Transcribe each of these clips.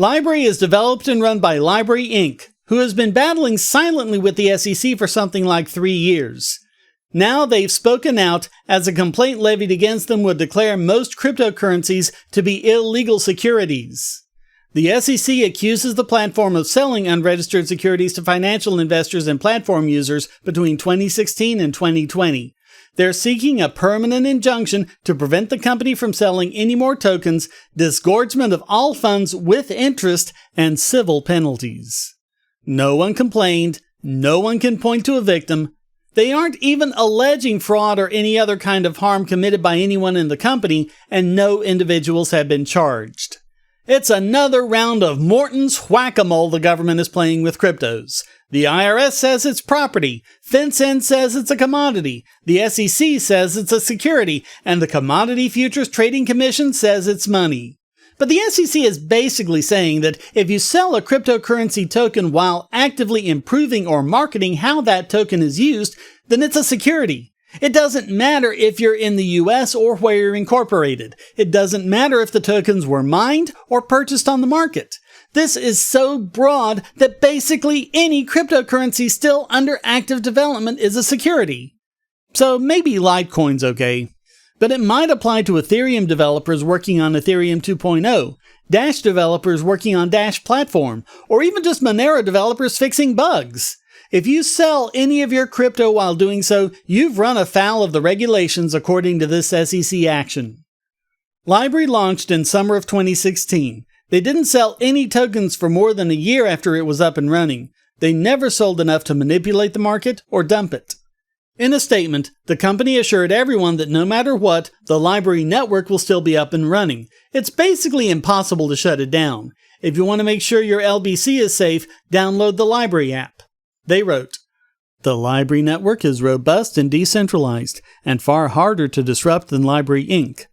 LBRY is developed and run by LBRY Inc., who has been battling silently with the SEC for something like 3 years. Now they've spoken out, as a complaint levied against them would declare most cryptocurrencies to be illegal securities. The SEC accuses the platform of selling unregistered securities to financial investors and platform users between 2016 and 2020. They're seeking a permanent injunction to prevent the company from selling any more tokens, disgorgement of all funds with interest, and civil penalties. No one complained, no one can point to a victim. They aren't even alleging fraud or any other kind of harm committed by anyone in the company, and no individuals have been charged. It's another round of Morton's whack-a-mole the government is playing with cryptos. The IRS says it's property, FinCEN says it's a commodity, the SEC says it's a security, and the Commodity Futures Trading Commission says it's money. But the SEC is basically saying that if you sell a cryptocurrency token while actively improving or marketing how that token is used, then it's a security. It doesn't matter if you're in the US or where you're incorporated. It doesn't matter if the tokens were mined or purchased on the market. This is so broad that basically any cryptocurrency still under active development is a security. So maybe Litecoin's okay. But it might apply to Ethereum developers working on Ethereum 2.0, Dash developers working on Dash platform, or even just Monero developers fixing bugs. If you sell any of your crypto while doing so, you've run afoul of the regulations according to this SEC action. LBRY launched in summer of 2016. They didn't sell any tokens for more than a year after it was up and running. They never sold enough to manipulate the market or dump it. In a statement, the company assured everyone that no matter what, the LBRY network will still be up and running. It's basically impossible to shut it down. If you want to make sure your LBC is safe, download the LBRY app. They wrote, "The LBRY network is robust and decentralized, and far harder to disrupt than LBRY Inc.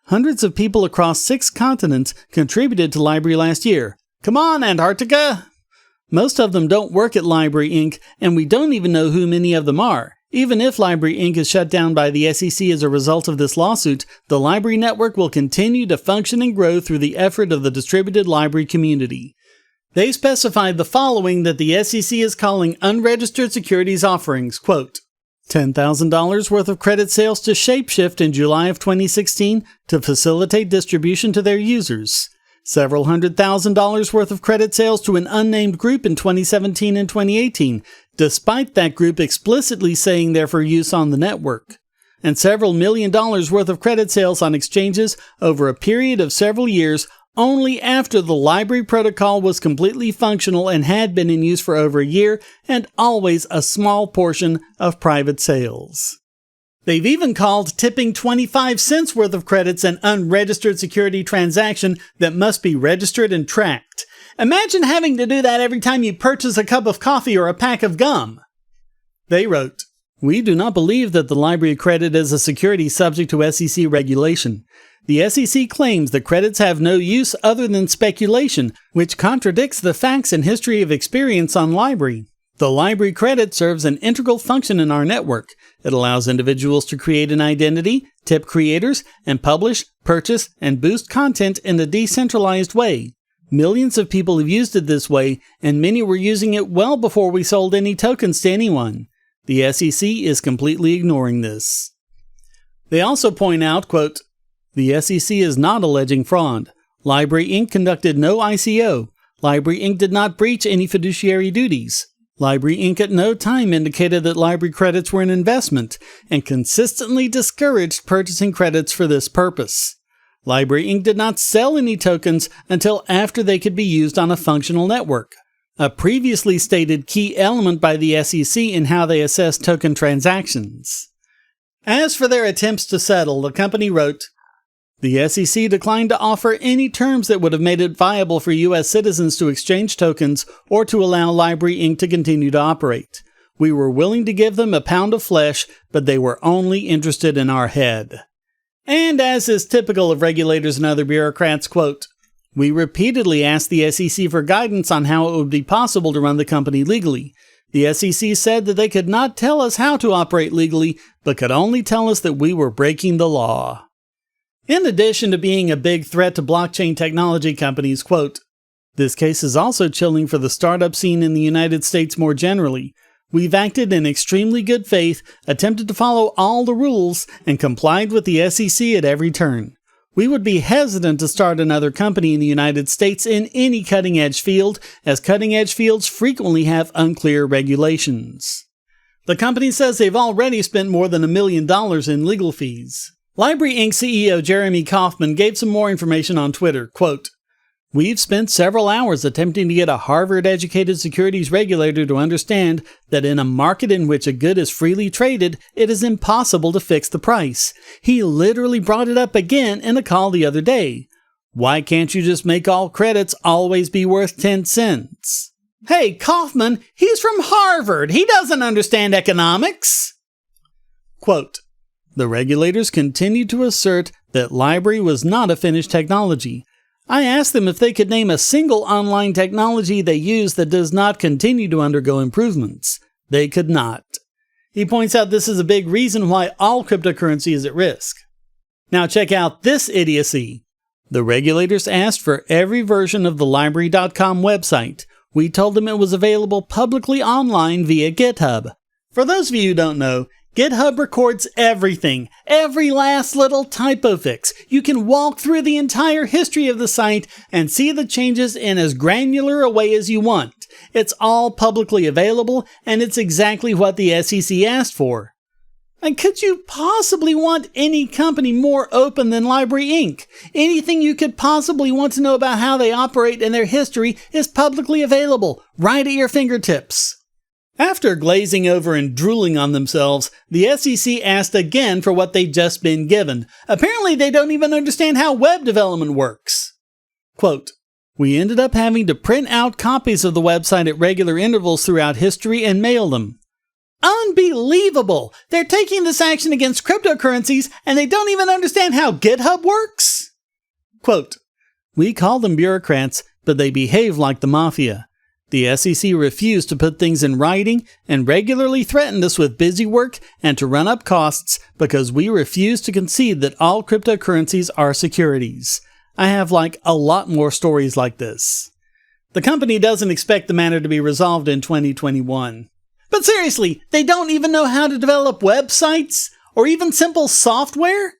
Hundreds of people across 6 continents contributed to LBRY last year. Come on, Antarctica! Most of them don't work at LBRY Inc., and we don't even know who many of them are. Even if LBRY Inc. is shut down by the SEC as a result of this lawsuit, the LBRY network will continue to function and grow through the effort of the distributed LBRY community." They specified the following that the SEC is calling unregistered securities offerings, quote, $10,000 worth of credit sales to Shapeshift in July of 2016 to facilitate distribution to their users. Several $100,000 worth of credit sales to an unnamed group in 2017 and 2018, despite that group explicitly saying they're for use on the network. And several $1 million worth of credit sales on exchanges over a period of several years only after the LBRY protocol was completely functional and had been in use for over a year, and always a small portion of private sales. They've even called tipping 25 cents worth of credits an unregistered security transaction that must be registered and tracked. Imagine having to do that every time you purchase a cup of coffee or a pack of gum. They wrote, "We do not believe that the LBRY credit is a security subject to SEC regulation. The SEC claims the credits have no use other than speculation, which contradicts the facts and history of experience on LBRY. The LBRY credit serves an integral function in our network. It allows individuals to create an identity, tip creators, and publish, purchase, and boost content in a decentralized way. Millions of people have used it this way, and many were using it well before we sold any tokens to anyone. The SEC is completely ignoring this." They also point out, quote, "The SEC is not alleging fraud. LBRY Inc. conducted no ICO. LBRY Inc. did not breach any fiduciary duties. LBRY Inc. at no time indicated that LBRY credits were an investment, and consistently discouraged purchasing credits for this purpose. LBRY Inc. did not sell any tokens until after they could be used on a functional network, a previously stated key element by the SEC in how they assess token transactions." As for their attempts to settle, the company wrote, "The SEC declined to offer any terms that would have made it viable for U.S. citizens to exchange tokens or to allow LBRY Inc. to continue to operate. We were willing to give them a pound of flesh, but they were only interested in our head." And as is typical of regulators and other bureaucrats, quote, "We repeatedly asked the SEC for guidance on how it would be possible to run the company legally. The SEC said that they could not tell us how to operate legally, but could only tell us that we were breaking the law." In addition to being a big threat to blockchain technology companies, quote, This case is also chilling for the startup scene in the United States more generally. We've acted in extremely good faith, attempted to follow all the rules, and complied with the SEC at every turn. We would be hesitant to start another company in the United States in any cutting-edge field, as cutting-edge fields frequently have unclear regulations. The company says they've already spent more than $1 million in legal fees. LBRY Inc. CEO Jeremy Kauffman gave some more information on Twitter. Quote, "We've spent several hours attempting to get a Harvard-educated securities regulator to understand that in a market in which a good is freely traded, it is impossible to fix the price. He literally brought it up again in a call the other day. Why can't you just make all credits always be worth 10 cents? Hey, Kauffman, he's from Harvard. He doesn't understand economics." Quote, "The regulators continue to assert that LBRY was not a finished technology. I asked them if they could name a single online technology they use that does not continue to undergo improvements. They could not." He points out this is a big reason why all cryptocurrency is at risk. Now check out this idiocy. The regulators asked for every version of the LBRY.com website. We told them it was available publicly online via GitHub. For those of you who don't know, GitHub records everything, every last little typo fix. You can walk through the entire history of the site and see the changes in as granular a way as you want. It's all publicly available, and it's exactly what the SEC asked for. And could you possibly want any company more open than LBRY Inc.? Anything you could possibly want to know about how they operate and their history is publicly available, right at your fingertips. After glazing over and drooling on themselves, the SEC asked again for what they'd just been given. Apparently they don't even understand how web development works. Quote, "We ended up having to print out copies of the website at regular intervals throughout history and mail them." Unbelievable! They're taking this action against cryptocurrencies and they don't even understand how GitHub works? Quote, "We call them bureaucrats, but they behave like the mafia. The SEC refused to put things in writing and regularly threatened us with busy work and to run up costs because we refuse to concede that all cryptocurrencies are securities. I have a lot more stories like this." The company doesn't expect the matter to be resolved in 2021. But seriously, they don't even know how to develop websites or even simple software?